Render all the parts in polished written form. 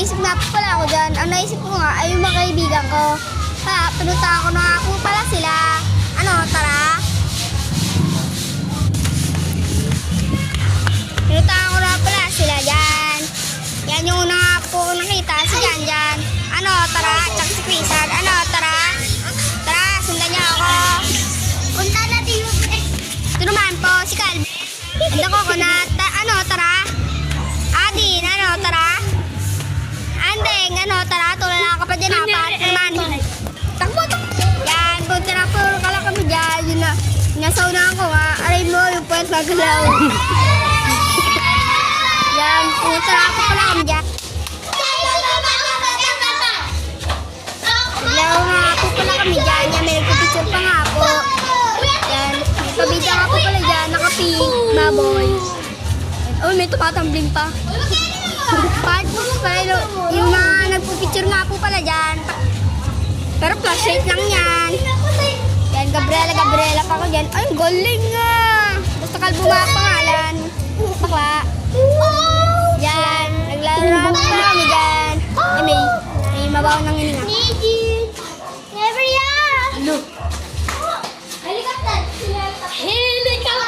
naisip na po pala ako dyan. Ang naisip ko nga ay yung mga kaibigan ko. Kaya pinuntahan ko na nga po pala sila. Ano, tara? Pinuntahan ko na pala sila dyan. Yan yung una nga po nakita si Jan dyan. Ano, tara? Tsaka si Crisan. Ano, tara? Tara, sundan niya ako. Punta natin yung... Ito naman po, si Calvin. Ando ko na, ano, tara? Adin, ano, tara? Andeng, ano, tara? Tulala lang ka pa dyan, apat naman. Takbo, takbo. Yan, punta na po kala kami dyan. Yun na, nasaunahan ko nga. Aray mo, yung puwet magalaw. Yan, punta na po pala kami dyan. Naglaw nga po pala kami dyan. Yan, may nagpipicture pa nga po. Yan, may pabida nga po pala dyan. Naka-pink, baboy. Oh, may tumatambling pa. Kahit po pala, yung mga nagpipicture nga po pala dyan. Pero flashlight lang yan. Yan, Gabriela pa ko dyan. Ay, galing nga. Basta kalbo mga pangalan. Bakla. Yan, naglalaro po pala kami dyan. Ay, may mabaw ng hininga. Never yan! Ano? Helicopter! Helicopter! Helicopter!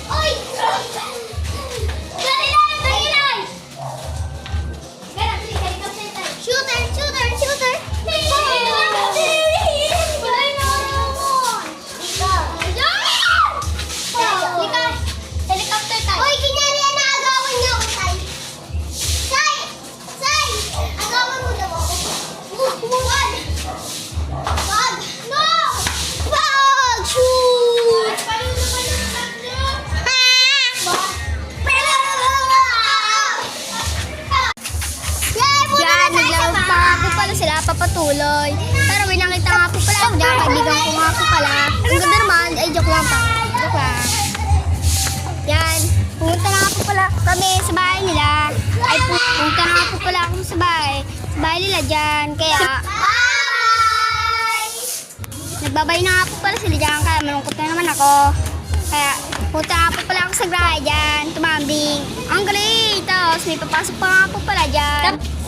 Oy! Shooter! Shooter! Shooter! Helicopter tayo! Oy! Kinyari yan na agawan niyo ako, Sai! Sai! Sai! Agawan mo daw ako! Wag! Wag! No! Wag! Shoot! Yan, naglaro pa nga po pala sila, papatuloy. Pero may nakita nga po pala ako dyan, kaibigan ko nga po pala. Ang ganda naman, ay joke lang pa. Joke lang. Yan, pumunta na nga po pala kami sa bahay nila. Ay, pumunta na nga po pala ako sa bahay nila dyan. Kaya, nagbabay na nga po pala sila dyan, kaya malungkot na naman ako. Kaya, punta nga po pala ako sa bahay dyan, tumambing. Ang galing! Tapos, may papasok pa nga po pala dyan.